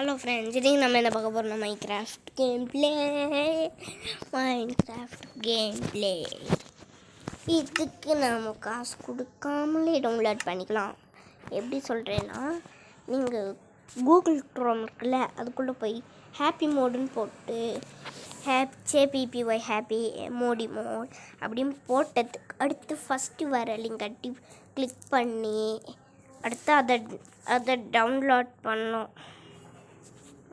Hello friends, இன்றைக்கி நம்ம என்ன பார்க்க போகிறோம்னா மைன்கிராஃப்ட் கேம் ப்ளே. இதுக்கு நம்ம காசு கொடுக்காமலே டவுன்லோட் பண்ணிக்கலாம். எப்படி சொல்கிறேன்னா, நீங்கள் கூகுள் க்ரோம் இருக்குல்ல, அதுக்குள்ளே போய் ஹாப்பி மோடுன்னு போட்டு ஹாப்பி மோடி மோட் அப்படின்னு போட்டதுக்கு அடுத்து ஃபஸ்ட்டு வர லிங்க் கிளிக் பண்ணி அடுத்து அதை டவுன்லோட் பண்ணோம்.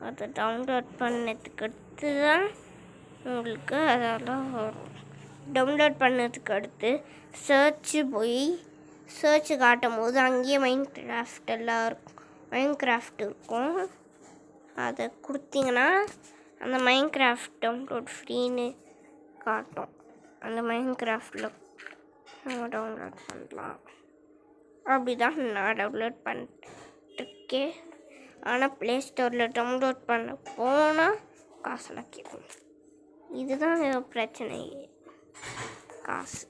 அதை டவுன்லோட் பண்ணதுக்கு அடுத்து தான் உங்களுக்கு அதெல்லாம் வரும். டவுன்லோட் பண்ணதுக்கு அடுத்து சர்ச்சு காட்டும் போது அங்கேயே மைன்கிராஃப்ட் எல்லாம் இருக்கும், மைன்கிராஃப்ட் இருக்கும். அதை கொடுத்தீங்கன்னா அந்த மைன்கிராஃப்ட் டவுன்லோட் ஃப்ரீன்னு காட்டும். அந்த மைன்கிராஃப்டில் நம்ம டவுன்லோட் பண்ணலாம். அப்படி தான் நான் டவுன்லோட் பண்ணிட்டுருக்கேன். ஆனால் ப்ளே ஸ்டோரில் டவுன்லோட் பண்ண போனால் காசெல்லாம் கேட்கும். இதுதான் பிரச்சனை, காசு.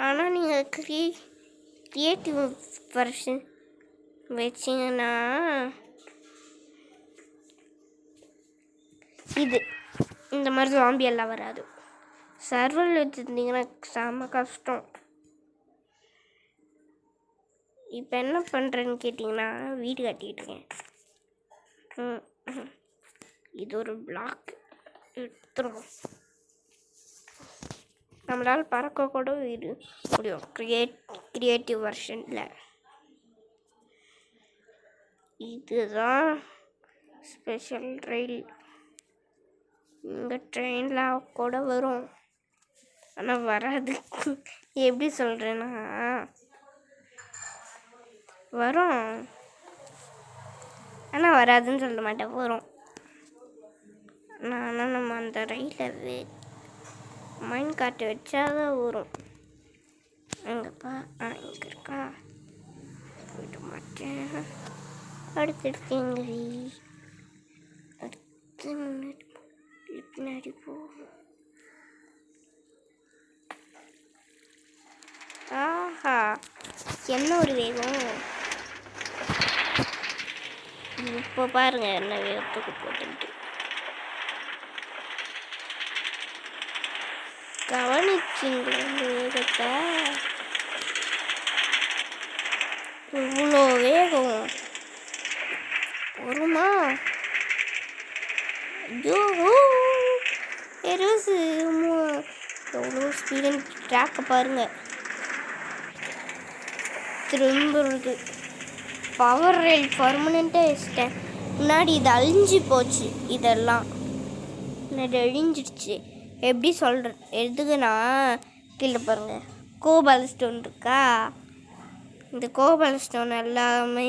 ஆனால் நீங்கள் கிரியேட்டிவ் வெர்ஷன் வச்சிங்கன்னா இந்த மாதிரி ஜாம்பி எல்லாம் வராது. சர்வர் வச்சுருந்தீங்கன்னா செம்ம கஷ்டம். இப்போ என்ன பண்ணுறேன்னு கேட்டிங்கன்னா, வீடு கட்டிகிட்டு இருக்கேன். இது ஒரு பிளாக் எடுத்துரும். நம்மளால் பறக்க கூட வீடு முடியும் கிரியேட்டிவ் வெர்ஷனில். இதுதான் ஸ்பெஷல் ரயில். இங்கே ட்ரெயினில் கூட வரும், ஆனால் வராது. எப்படி சொல்கிறேன்னா, வரும் ஆனால் வராதுன்னு சொல்ல மாட்டேன், வரும். ஆனால் நம்ம அந்த ரயிலில் மைண்ட் காட்டு வச்சாதான் வரும். எங்கப்பா இங்கே இருக்கா, போயிட்டு மாட்டேன். அடுத்தடுத்து எங்கே அடுத்து பின்னாடி போகும். ஆஹா, என்ன ஒரு வேகம்! இப்போ பாருங்க என்ன வேகத்துக்கு போட்டு கவனிச்சிங்களா வேகத்தை? இவ்வளோ வேகம் வருமா? ஐயோ, எவ்வளோ ஸ்பீடுன்னு ட்ராக்கை பாருங்க. திரும்புறது பவர் ரயில் பர்மனெண்ட்டாக வச்சிட்டேன். முன்னாடி இது அழிஞ்சு போச்சு, இதெல்லாம் முன்னாடி அழிஞ்சிடுச்சு. எப்படி சொல்கிறது, எதுக்குன்னா கீழே பாருங்கள் கோபால் ஸ்டோன் இருக்கா, இந்த கோபால் ஸ்டோன் எல்லாமே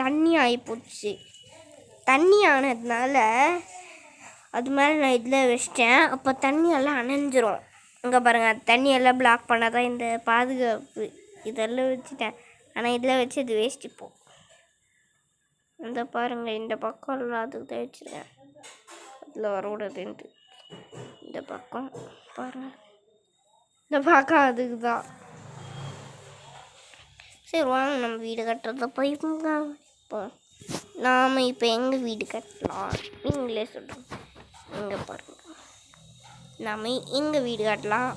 தண்ணி ஆகிப்போச்சு. தண்ணி ஆனதுனால அது மேலே நான் இதில் வச்சிட்டேன். அப்போ தண்ணியெல்லாம் அணைஞ்சிரும். இங்கே பாருங்கள், தண்ணியெல்லாம் பிளாக் பண்ணால் தான் இந்த பாதுகாப்பு. இதெல்லாம் வச்சுட்டேன், ஆனால் இதில் வச்சு இது வேஸ்ட். இப்போ இந்த பாருங்கள், இந்த பக்கம் எல்லாம் அதுக்கு தான் வச்சுருக்கேன், அதில் வரக்கூடாதுன்ட்டு. இந்த பக்கம் பாருங்கள், இந்த பக்கம் அதுக்கு தான். சரி வாங்க, நம்ம வீடு கட்டுறத போய் இப்போ நாம் இப்போ எங்கள் வீடு கட்டலாம் நீங்களே சொல்லுங்கள். இங்கே பாருங்கள், நாம் எங்கள் வீடு கட்டலாம்.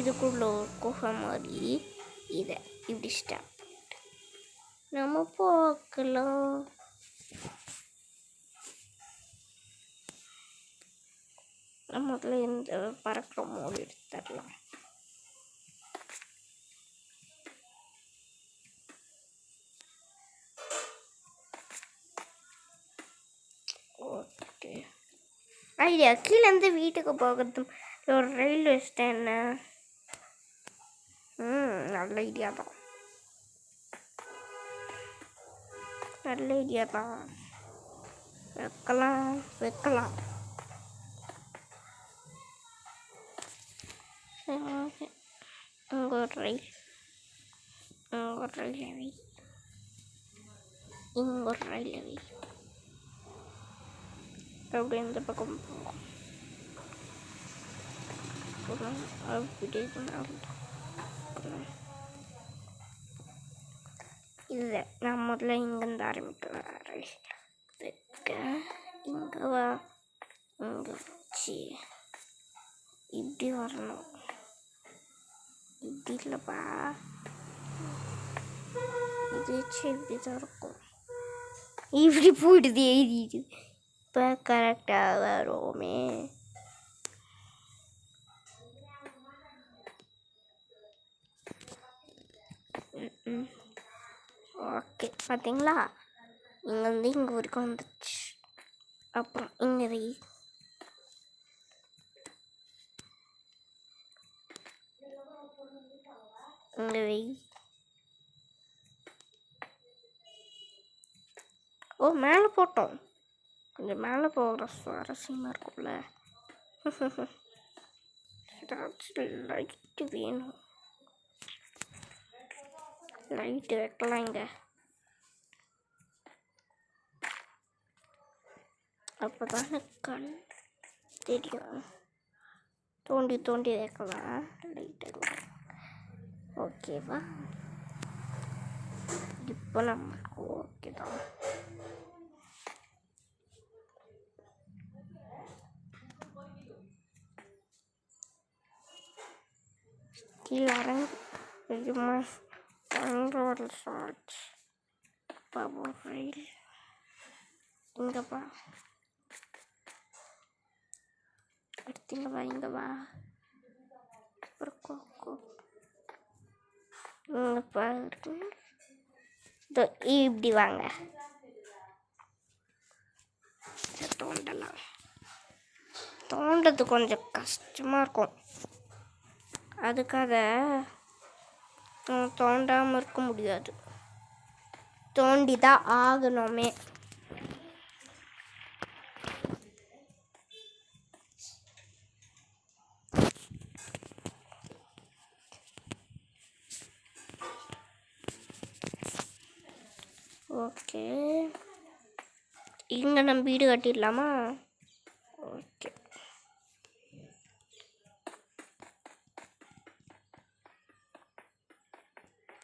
இதுக்குள்ள ஒரு குகை மாதிரி இதை இப்படி ஸ்டாப் நம்ம பார்க்கலாம். நம்மள இந்த பறக்கிற மோடு எடுத்துடலாம். Okay, idea. கீழேருந்து வீட்டுக்கு போகிறது ஒரு ரயில்வே ஸ்டேஷன். நல்ல ஐடியா தான், நல்ல ஐடியா தான். வைக்கலாம். சரி, இங்கே ஒரு ரயில், இங்கே ஒரு ரயில்வே, இங்கே ஒரு ரயில்வே. அப்படி இந்த பக்கம் போகும். அப்படி இல்லை, நான் முதல்ல இங்கேருந்து ஆரம்பிக்கலாம். வைக்க. இங்கே வா, இங்கே வச்சு இப்படி வரணும். இப்படி இல்லைப்பா, இது வச்சு இப்படி தான் இருக்கும். இப்படி போயிடுது எழுதிடுது. இப்போ கரெக்டாக வருவோமே. ஓகே, பார்த்தீங்களா? இங்கேருந்து இங்கே வரைக்கும் வந்துச்சு. அப்புறம் இங்கே வை. இங்கே வை. ஓ, மேலே போட்டோம். கொஞ்சம் மேலே போகிற சுவாரஸ்யமாக இருக்கும்ல. ஏதாச்சும் லைட்டு வேணும். லைட்டு வைக்கலாம் இங்கே. அப்போ தானே கண் தெரியும். தோண்டி தோண்டி வைக்கலாம் லைட்டு. ஓகேவா? இப்போ நமக்கு ஓகே தான். கீழே இறங்கி ஒரு ஷார்ட்ஸ் பவர் ரயில். இங்கேப்பா, அடுத்து இங்கே வா, இங்கே வா. அப்புறம் கோகோ இங்கே பாரு. இப்படி வாங்க. தோண்டலாம். தோண்டது கொஞ்சம் கஷ்டமாக இருக்கும். அதுக்காக தோண்டாமல் இருக்க முடியாது. தோண்டி தான் ஆகணுமே. ஓகே, இங்கே நம்ம வீடு கட்டிடலாமா? ஓகே,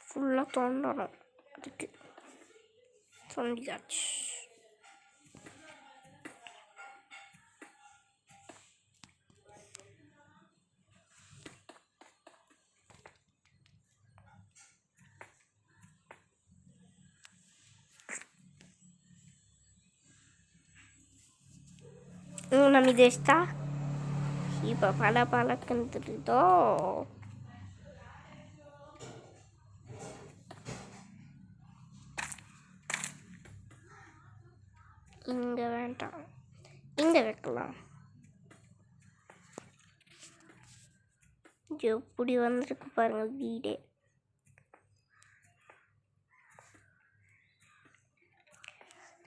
ஃபுல்லாக தோண்டணும். அதுக்கு தோண்டியாச்சு. நம்ம இது வச்சுட்டா இப்போ பழக்குன்னு தெரியுதோ. இங்கே வேண்டாம், இங்கே வைக்கலாம். எப்படி வந்துருக்கு பாருங்க வீடே.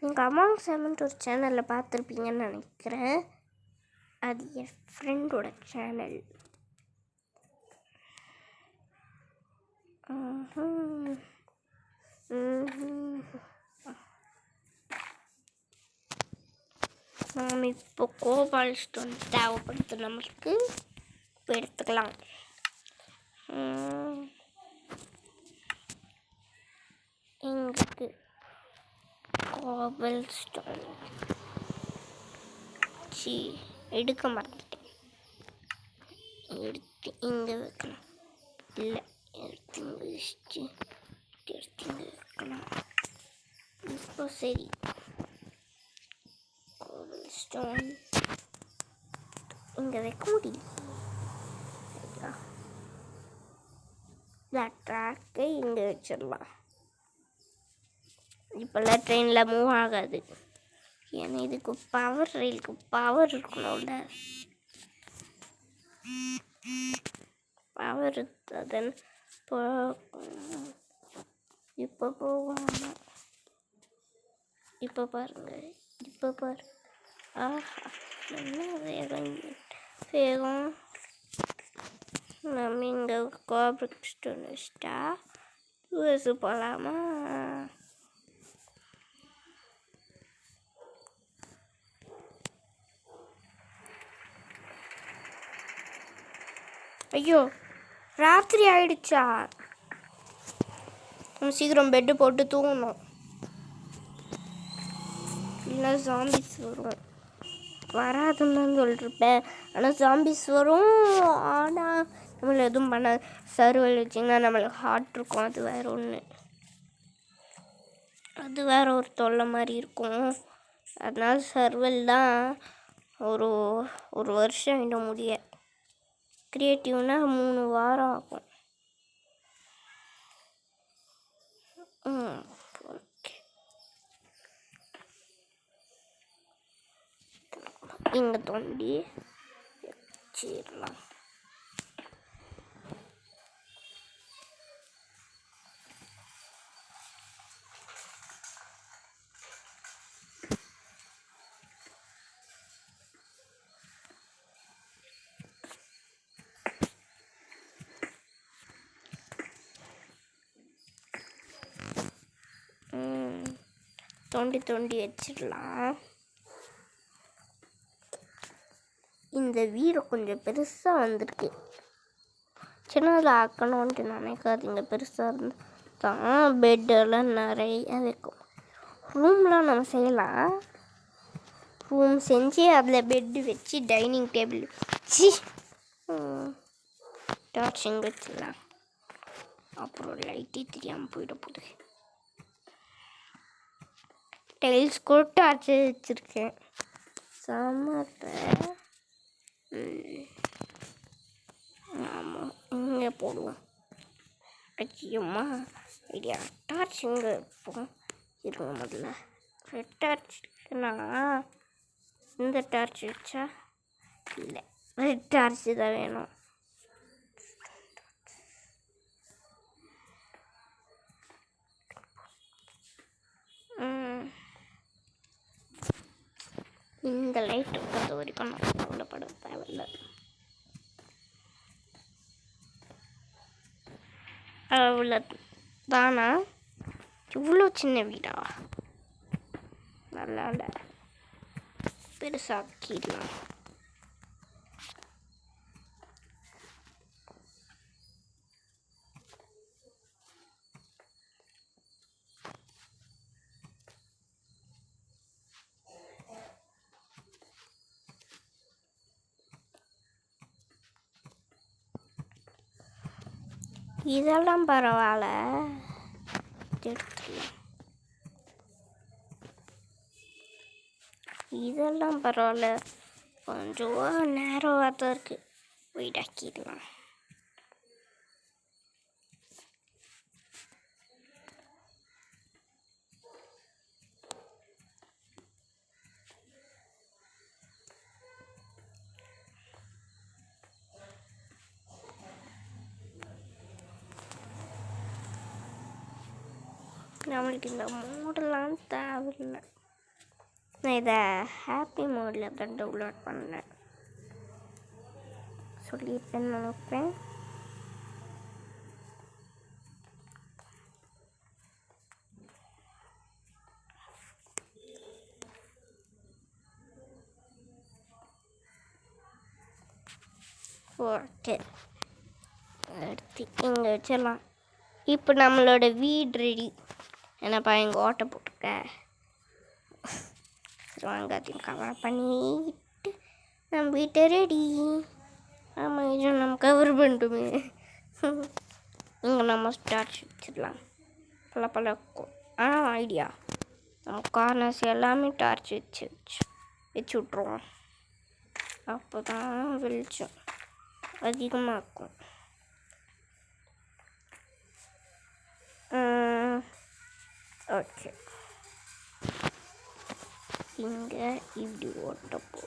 எங்கள் அமாங் செமன்ட் ஒரு சேனலில் பார்த்துருப்பீங்கன்னு நினைக்கிறேன். அது என் ஃப்ரெண்டோட சேனல். நாம் இப்போ கோபால் ஸ்டோன் தேவைப்படுது நம்மளுக்கு. இப்போ எடுத்துக்கலாம். எங்களுக்கு கோபால் ஸ்டோன் எடுக்க மறந்துட்டேன். எடுத்து இங்கே வைக்கணும். இல்லை, எடுத்து இங்கே வச்சு எடுத்து இங்கே வைக்கணும். இப்போ சரி, கோபால் ஸ்டோன் இங்கே வைக்க முடியும். ட்ராக்கை இங்கே வச்சிடலாம். இப்போல்லாம் ட்ரெயினில் மூவ் ஆகாது. ஏன்னா இதுக்கு பவர், ரயிலுக்கு பவர் இருக்கணும்ல. பவர் அதன் இப்போ போவாங்க. இப்போ பாருங்க, இப்போ பாரு. என்ன வேகம் வேகம். நம்ம இங்கே கோபால் ஸ்டோன் வச்சிட்டா யூஎஸ் போகலாமா? ஐயோ, ராத்திரி ஆயிடுச்சா? நம்ம சீக்கிரம் பெட்டு போட்டு தூங்கணும். இல்லைன்னா ஜாம்பிஸ் வரும். வராதுன்னு தான் சொல்லிருப்பேன். ஆனால் ஜாம்பிஸ் வரும். ஆனால் நம்மளை எதுவும் பண்ண சர்வல் வச்சிங்கன்னா நம்மளுக்கு ஹார்ட் இருக்கும். அது வேறு ஒன்று, அது வேறு ஒரு தொல்லை மாதிரி இருக்கும். அதனால சர்வல் தான் ஒரு ஒரு வருஷம் இன்னும் முடிய. க்ரியேட்டிவ்னா 3 வாரம் ஆகும். ஓகே, இங்கே தோண்டி வச்சிடலாம். தோண்டி தோண்டி வச்சிடலாம். இந்த வீடு கொஞ்சம் பெருசாக வந்திருக்கு. சின்னதில் ஆக்கணும்ன்ட்டு நினைக்காதீங்க. பெருசாக இருந்து தான் பெட்டெல்லாம் நிறைய வைக்கும். ரூம்லாம் நம்ம செய்யலாம். ரூம் செஞ்சு அதில் பெட்டு வச்சு டைனிங் டேபிள் வச்சு டார்ச்சிங் வச்சிடலாம். அப்புறம் லைட்டே தெரியாமல் போயிட போகுது. டைல்ஸ் கூட டார்ச் வச்சுருக்கேன். சமத்தை ஆமாம், இங்கே போடுவோம். ஐயம்மா ஐடியா. டார்ச் இங்கே இருப்போம். இருங்க, முதல்ல ரெட் டார்ச்னா இந்த டார்ச் வச்சா இல்லை, ரெட் டார்ச் தான் வேணும். இந்த லைட் இருக்கிறது வரைக்கும் நான் கவலைப்பட தேவையில்லை. அவ்வளோ தானா? இவ்வளோ சின்ன வீடா? நல்லா இல்லை, பெருசாக்கிடலாம். இதெல்லாம் பரவாயில்ல, எடுத்துடலாம். இதெல்லாம் பரவாயில்ல, கொஞ்சம் நேரமாக தான் இருக்குது. வீடாக்கிடலாம். நம்மளுக்கு இந்த மோடெல்லாம் தேவையில்லை. நான் இதை ஹாப்பி மோடில் தான் டவுன்லோட் பண்ணேன், சொல்லியிருப்பேன்னு நினைப்பேன். ஓகே, எடுத்து இங்கே வச்சிடலாம். இப்போ நம்மளோட வீடு ரெடி. என்னப்பா எங்கள் ஓட்டை போட்டிருக்க? வாங்க, அதையும் கவர் பண்ணிட்டு நம்ம வீட்டை ரெடி. ஆமாம், இது நம்ம கவர் பண்ணிட்டுமே. இங்கே நம்ம ஸ்டார்ச் வச்சிடலாம். பல ஐடியா. நம்ம கார்னர்ஸ் எல்லாமே டார்ச் வச்சு விட்ருவோம். அப்போ தான் வெளிச்சம் அதிகமாக இருக்கும். ஓகே, இங்கே இப்படி ஓட்ட போ